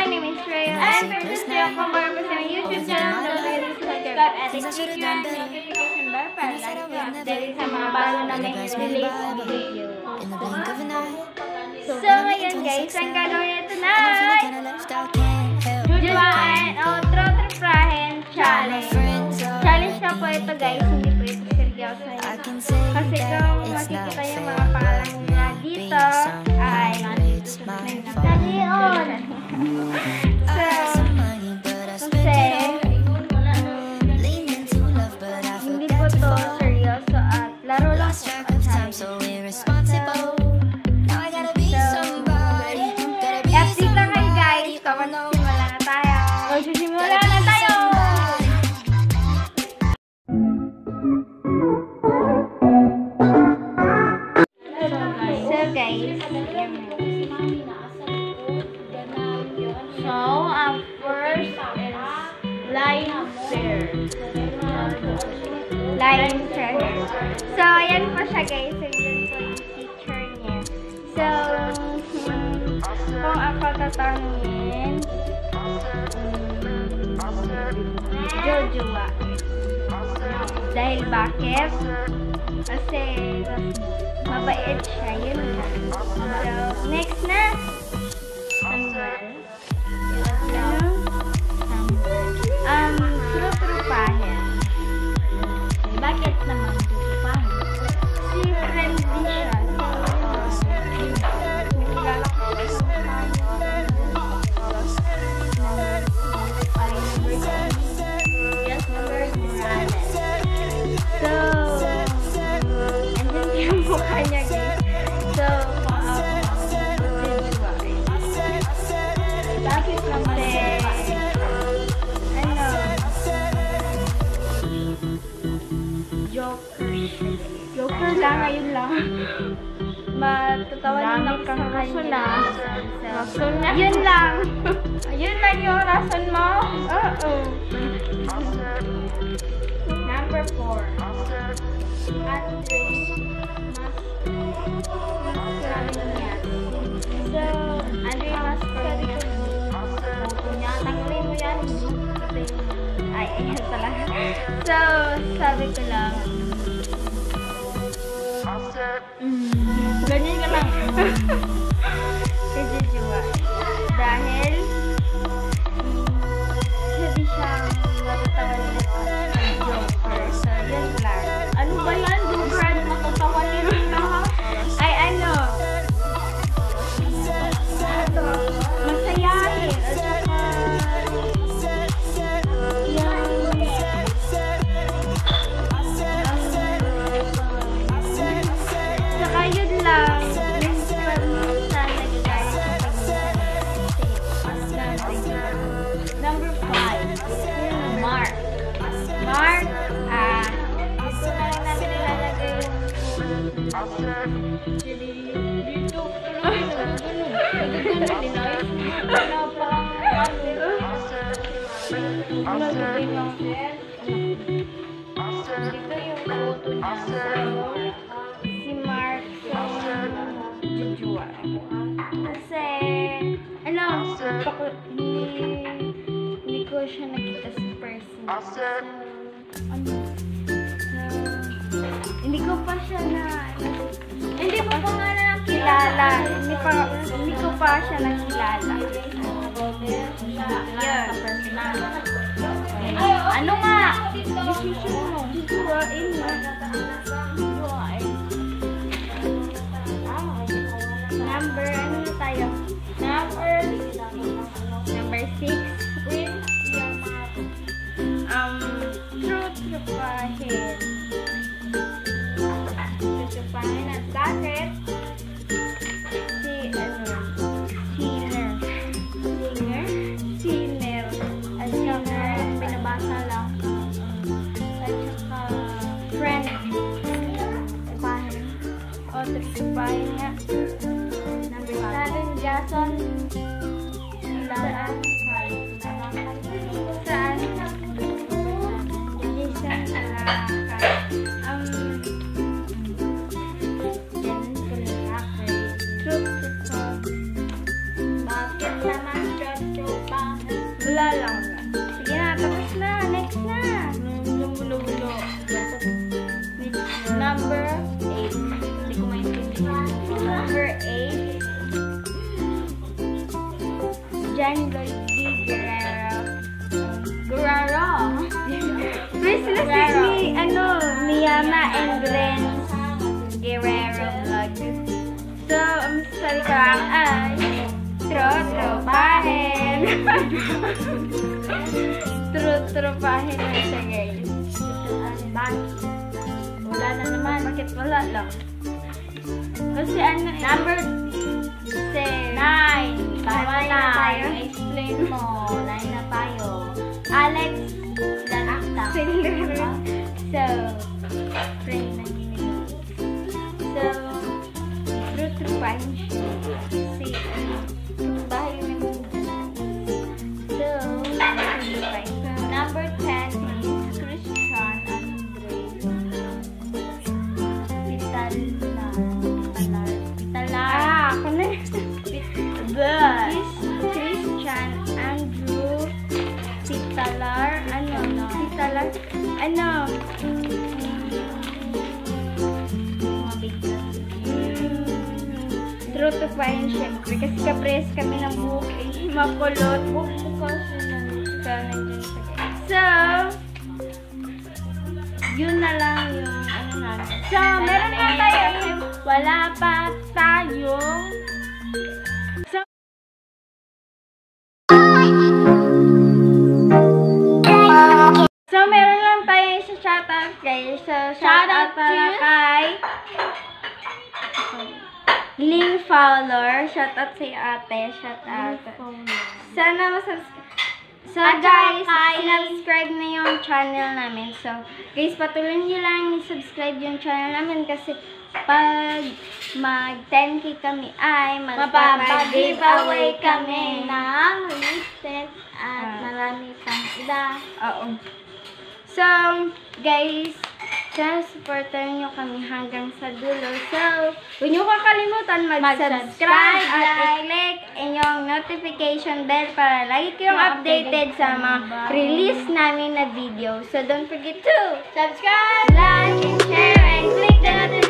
name is Rhea. I'm from the state of Kumbaga sa YouTube channel. Don't forget to subscribe and click yung notification bell para lagi update sa mga bago namin release video. So, ngayon guys, ang gagawin natin tonight, Jujuan Outro Triprahin Challenge. Challenge na po ito guys, hindi po ito seryoso. Kasi kung makikita yung mga pangalan nila dito, ay nag-on. So, kasi hindi po ito seryoso at laro lang po ang challenge. Magsisimula na tayo! So guys, ang first is line pair. Line pair. So, ayan po siya guys. So, yun po yung picture niya. So, kung ako tatanungin, Jojoa. Dahil bakit? Kasi mabait siya, yun lang. So, next na. Trupahin. Bakit naman trupahin? Si friendly siya. Joker lang, ayun lang. Matatawa din ng kakakasin na. Yun lang. Yun lang yung rason mo? Oo. Number 4. So, ano yung mascot niya? Tanggalin mo yan. Ay, ayan talaga. So, sabi ko lang, ganyan ka lang. Kasi Jojoa. Dahil, hindi siyang matatawa nila sa Joker. So, yun lang. Ano ba yan? Joker, matatawa nila ha? Ay, ano? Masayahin. At saka, Number 5, Mark. Mark, gusto na lang namin ilalagay si Mark sa Jojoa. Kasi, hindi ko siya nakita sa person. Hindi ko pa siya hindi ko pa nga nakilala. Hindi ko pa siya nakilala. Yun. Ano nga? Decision mo. Jojoain mo. Number, ano na tayo? Number 6. Trupahin. Trupahin at bakit? Sinner. At saka, binabasa lang. At saka, friend. Trupahin. O, trupahin nga. Number 7, Jason. Saan? Bakit naman John Lloyd Guerrero. Christmas is Miyama and Glenn Guerrero vlog. So, ang salita ay tropahin. Tropahin na siya, guys. Wala na naman. Bakit wala lang? Kasi number 9. Tama na. Explain mo. 9 na tayo. Alex Lanakta. So, friend na nila. So, tropahin siya. Si, bahay na nila. So, tropahin. Number 10 is Christian Andre. Pitalar. Ako na. Christian Andrew Pitalar. Pitalar. True to find, syempre. Kasi kapres kami ng buhok eh. Makulot. So, yun na lang yung namin. So, meron na tayo. Wala pa tayong So, meron lang tayo sa shoutout, guys. So, shoutout pala kay Ling Fowler. Shoutout si ate. Shoutout. Sana So, guys, subscribe na yung channel namin. So, guys, patuloy nyo lang i-subscribe yung channel namin kasi pag mag 10K kami ay Magpapag-giveaway kami ng lipstick at marami pang iba. Oo. So, guys, supportan nyo kami hanggang sa dulo. So, huwag nyo kakalimutan mag-subscribe at i-click yung notification bell para lagi kayong updated sa mga release namin na video. So, don't forget to subscribe, like, and share, and click the notification